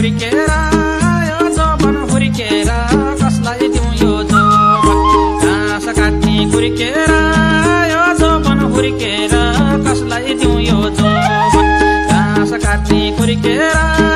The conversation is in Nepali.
हुर्केरा यो जौवन हुर्केरा कसलाई दिउँ यो जौवन घाँस काट्ने हुर्केरा यो जौवन हुर्केरा कसलाई दिउँ यो जौवन घाँस काट्ने हुर्केरा